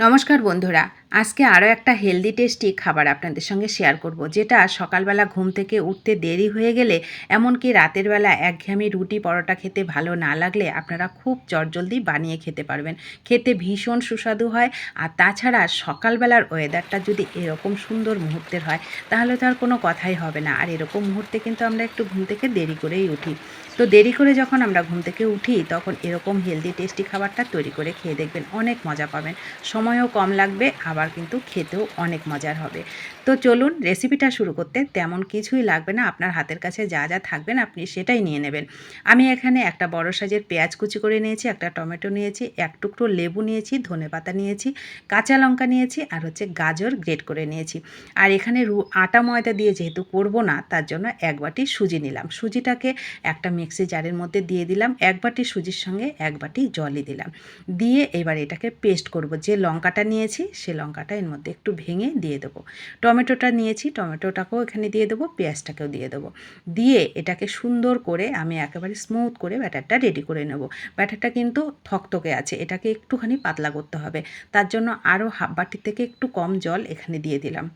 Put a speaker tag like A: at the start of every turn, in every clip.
A: নমস্কার বন্ধুরা, আজকে আরও একটা হেলদি টেস্টি খাবার আপনাদের সঙ্গে শেয়ার করব, যেটা সকালবেলা ঘুম থেকে উঠতে দেরি হয়ে গেলে, এমনকি রাতের বেলা একঘেয়েমি রুটি পরোটা খেতে ভালো না লাগলে আপনারা খুব চটজলদি বানিয়ে খেতে পারবেন। খেতে ভীষণ সুস্বাদু হয়। আর তাছাড়া সকালবেলার ওয়েদারটা যদি এরকম সুন্দর মুহূর্তের হয়, তাহলে তো আর কোনো কথাই হবে না। আর এরকম মুহূর্তে কিন্তু আমরা একটু ঘুম থেকে দেরি করেই উঠি। তো দেরি করে যখন আমরা ঘুম থেকে উঠি, তখন এরকম হেলদি টেস্টি খাবারটা তৈরি করে খেয়ে দেখবেন, অনেক মজা পাবেন। সময়ও কম লাগবে, আবার কিন্তু খেতেও অনেক মজার হবে। তো চলুন, রেসিপিটা শুরু করতে তেমন কিছুই লাগবে না। আপনার হাতের কাছে যা যা থাকবেন আপনি সেটাই নিয়ে নেবেন। আমি এখানে একটা বড় সাইজের পেঁয়াজ কুচি করে নিয়েছি, একটা টমেটো নিয়েছি, এক টুকরো লেবু নিয়েছি, ধনেপাতা নিয়েছি, কাঁচা লঙ্কা নিয়েছি, আর হচ্ছে গাজর গ্রেট করে নিয়েছি। আর এখানে আটা ময়দা দিয়ে যেহেতু করব না, তার জন্য এক বাটি সুজি নিলাম। সুজিটাকে একটা মিক্সি জারের মধ্যে দিয়ে দিলাম। এক বাটি সুজির সঙ্গে এক বাটি জলই দিলাম। দিয়ে এবার এটাকে পেস্ট করব। যে লঙ্কাটা নিয়েছি সে লঙ্কাটা এর মধ্যে একটু ভেঙে দিয়ে দেবো। টমেটোটা নিয়েছি, টমেটোটাকেও এখানে দিয়ে দেবো, পেঁয়াজটাকেও দিয়ে দেবো। দিয়ে এটাকে সুন্দর করে আমি একেবারে স্মুথ করে ব্যাটারটা রেডি করে নেব। ব্যাটারটা কিন্তু থকথকে আছে, এটাকে একটুখানি পাতলা করতে হবে। তার জন্য আরও হাফ বাটির থেকে একটু কম জল এখানে দিয়ে দিলাম।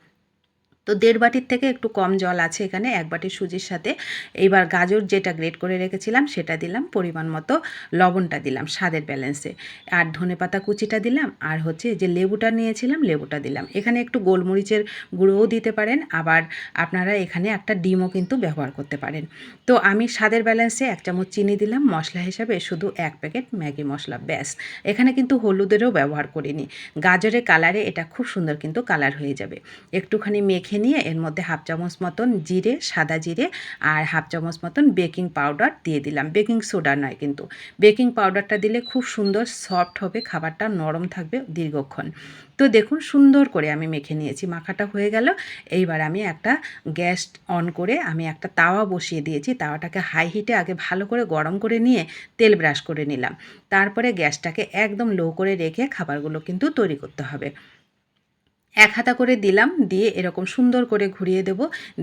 A: তো 1.5 বাটির থেকে একটু কম জল আছে এখানে এক বাটি সুজির সাথে। এইবার গাজর যেটা গ্রেট করে রেখেছিলাম সেটা দিলাম, পরিমাণ মতো লবণটা দিলাম স্বাদের ব্যালেন্সে, আর ধনেপাতা কুচিটা দিলাম, আর হচ্ছে যে লেবুটা নিয়েছিলাম লেবুটা দিলাম। এখানে একটু গোলমরিচের গুঁড়োও দিতে পারেন, আবার আপনারা এখানে একটা ডিমও কিন্তু ব্যবহার করতে পারেন। তো আমি স্বাদের ব্যালেন্সে 1 চামচ চিনি দিলাম, মশলা হিসাবে শুধু 1 প্যাকেট ম্যাগি মশলা, ব্যাস। এখানে কিন্তু হলুদেরও ব্যবহার করিনি। গাজরের কালারে এটা খুব সুন্দর কিন্তু কালার হয়ে যাবে। একটুখানি মেখে নিয়ে এর মধ্যে হাফ চামচ মতন জিরে, সাদা জিরে, আর হাফ চামচ মতন বেকিং পাউডার দিয়ে দিলাম। বেকিং সোডা নয় কিন্তু, বেকিং পাউডারটা দিলে খুব সুন্দর সফট হবে, খাবারটা নরম থাকবে দীর্ঘক্ষণ। তো দেখুন সুন্দর করে আমি মেখে নিয়েছি, মাখাটা হয়ে গেল। এইবার আমি একটা গ্যাস অন করে আমি একটা তাওয়া বসিয়ে দিয়েছি। তাওয়াটাকে হাই হিটে আগে ভালো করে গরম করে নিয়ে তেল ব্রাশ করে নিলাম। তারপরে গ্যাসটাকে একদম লো করে রেখে খাবারগুলো কিন্তু তৈরি করতে হবে। 1 হাতা করে দিলাম, দিয়ে এরকম সুন্দর করে ঘুরিয়ে দেব।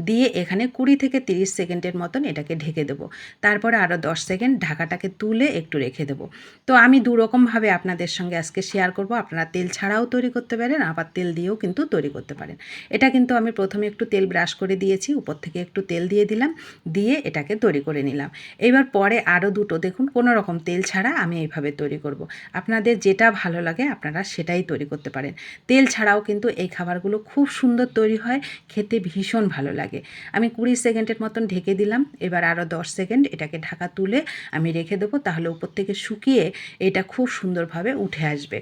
A: দিয়ে এখানে 20 থেকে 30 সেকেন্ডের মতন এটাকে ঢেকে দেব। তারপরে আরও 10 সেকেন্ড ঢাকাটাকে তুলে একটু রেখে দেব। তো আমি দুরকমভাবে আপনাদের সঙ্গে আজকে শেয়ার করব। আপনারা তেল ছাড়াও তৈরি করতে পারেন, আবার তেল দিয়েও কিন্তু তৈরি করতে পারেন। এটা কিন্তু আমি প্রথমে একটু তেল ব্রাশ করে দিয়েছি, উপর থেকে একটু তেল দিয়ে দিলাম, দিয়ে এটাকে তৈরি করে নিলাম। এবার পরে আরও দুটো দেখুন, কোনো রকম তেল ছাড়া আমি এইভাবে তৈরি করব। আপনাদের যেটা ভালো লাগে আপনারা সেটাই তৈরি করতে পারেন। তেল ছাড়াও কিন্তু এই খাবারগুলো খুব সুন্দর তৈরি হয়, খেতে ভীষণ ভালো লাগে। আমি 20 সেকেন্ডের মতন ঢেকে দিলাম। এবার আরও 10 সেকেন্ড এটাকে ঢাকা তুলে আমি রেখে দেবো, তাহলে উপর থেকে শুকিয়ে এটা খুব সুন্দরভাবে উঠে আসবে।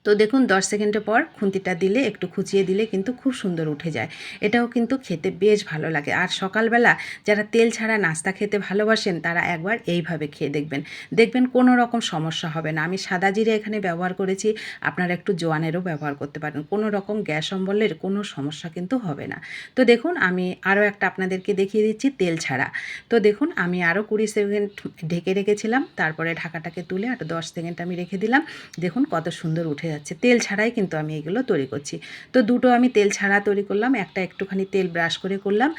A: তো দেখুন 10 সেকেন্ডের পর খুন্তিটা দিলে, একটু খুঁচিয়ে দিলে কিন্তু খুব সুন্দর উঠে যায়। এটাও কিন্তু খেতে বেশ ভালো লাগে। আর সকালবেলা যারা তেল ছাড়া নাস্তা খেতে ভালোবাসেন, তারা একবার এইভাবে খেয়ে দেখবেন, দেখবেন কোনো রকম সমস্যা হবে না। আমি সাদা জিরে এখানে ব্যবহার করেছি, আপনারা একটু জোয়ানেরও ব্যবহার করতে পারেন। কোনো রকম গ্যাস অম্বলের কোনো সমস্যা কিন্তু হবে না। তো দেখুন আমি আরও একটা আপনাদেরকে দেখিয়ে দিচ্ছি তেল ছাড়া। তো দেখুন আমি আরও 20 সেকেন্ড ঢেকে রেখেছিলাম, তারপরে ঢাকাটাকে তুলে আরও 10 সেকেন্ড আমি রেখে দিলাম। দেখুন কত সুন্দর উঠে যাচ্ছে। তেল ছাড়াই কিন্তু আমি এগুলো তৈরি করছি। তো দুটো আমি তেল ছাড়া তৈরি করলাম, একটা একটুখানি তেল ব্রাশ করে করলাম,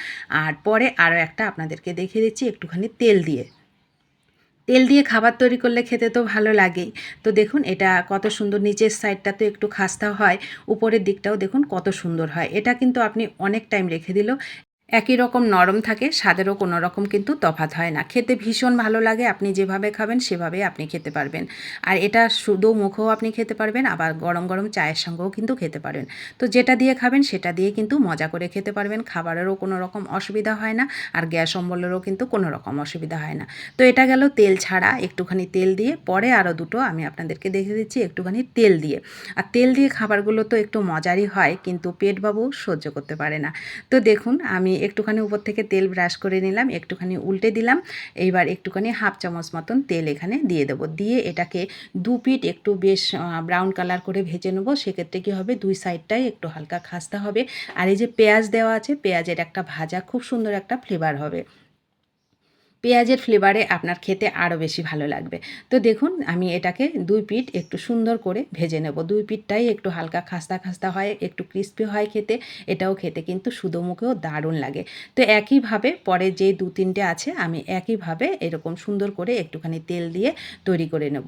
A: আর পরে আরও একটা আপনাদেরকে দেখিয়ে দিচ্ছি একটুখানি তেল দিয়ে। তেল দিয়ে খাবার তৈরি করলে খেতে তো ভালো লাগেই। তো দেখুন এটা কত সুন্দর, নিচের সাইডটা তো একটু খাস্তা হয়, উপরের দিকটাও দেখুন কত সুন্দর হয়। এটা কিন্তু আপনি অনেক টাইম রেখে দিলেও একই রকম নরম থাকে, স্বাদেরও কোনো রকম কিন্তু তফাৎ হয় না। খেতে ভীষণ ভালো লাগে, আপনি যেভাবে খাবেন সেভাবে আপনি খেতে পারবেন। আর এটা শুধু মুখেও আপনি খেতে পারবেন, আবার গরম গরম চায়ের সঙ্গেও কিন্তু খেতে পারেন। তো যেটা দিয়ে খাবেন সেটা দিয়ে কিন্তু মজা করে খেতে পারবেন, খাবারেরও কোনো রকম অসুবিধা হয় না, আর গ্যাস অম্বলেরও কিন্তু কোনো রকম অসুবিধা হয় না। তো এটা গেল তেল ছাড়া, একটুখানি তেল দিয়ে। পরে আরও দুটো আমি আপনাদেরকে দেখিয়ে দিচ্ছি একটুখানি তেল দিয়ে। আর তেল দিয়ে খাবারগুলো তো একটু মজারই হয়, কিন্তু পেটবাবু সহ্য করতে পারে না। তো দেখুন আমি একটুখানি উপর থেকে তেল ব্রাশ করে নিলাম, একটুখানি উল্টে দিলাম। এইবার একটুখানি হাফ চামচ মতন তেল এখানে দিয়ে দেবো। দিয়ে এটাকে দু পিঠ একটু বেশ ব্রাউন কালার করে ভেজে নেবো। সেক্ষেত্রে কী হবে, দুই সাইডটাই একটু হালকা খাস্তা হবে। আর এই যে পেঁয়াজ দেওয়া আছে, পেঁয়াজের একটা ভাজা খুব সুন্দর একটা ফ্লেভার হবে। পেঁয়াজের ফ্লেভারে আপনার খেতে আরও বেশি ভালো লাগবে। তো দেখুন আমি এটাকে দুই পিঠ একটু সুন্দর করে ভেজে নেব। দুই পিঠটাই একটু হালকা খাস্তা খাস্তা হয়, একটু ক্রিস্পি হয় খেতে। এটাও খেতে কিন্তু শুধু মুখেও দারুণ লাগে। তো একইভাবে পরে যে দু তিনটে আছে আমি একইভাবে এরকম সুন্দর করে একটুখানি তেল দিয়ে তৈরি করে নেব।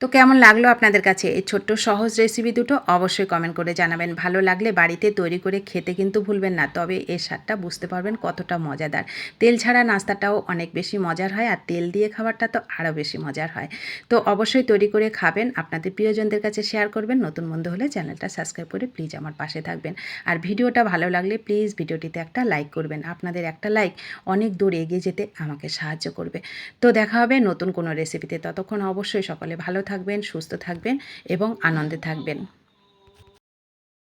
A: তো কেমন লাগলো আপনাদের কাছে এই ছোট্ট সহজ রেসিপি দুটো অবশ্যই কমেন্ট করে জানাবেন। ভালো লাগলে বাড়িতে তৈরি করে খেতে কিন্তু ভুলবেন না, তবে এর স্বাদটা বুঝতে পারবেন কতটা মজাদার। তেল ছাড়া নাস্তাটাও অনেক বেশি মজার হয়, আর তেল দিয়ে খাবারটা তো আরও বেশি মজার হয়। তো অবশ্যই তৈরি করে খাবেন, আপনাদের প্রিয়জনদের কাছে শেয়ার করবেন। নতুন বন্ধু হলে চ্যানেলটা সাবস্ক্রাইব করে প্লিজ আমার পাশে থাকবেন। আর ভিডিওটা ভালো লাগলে প্লিজ ভিডিওটিতে একটা লাইক করবেন। আপনাদের একটা লাইক অনেক দূর এগিয়ে যেতে আমাকে সাহায্য করবে। তো দেখা হবে নতুন কোনো রেসিপিতে। ততক্ষণ অবশ্যই সকলে ভালো থাকবেন, সুস্থ থাকবেন এবং আনন্দে থাকবেন।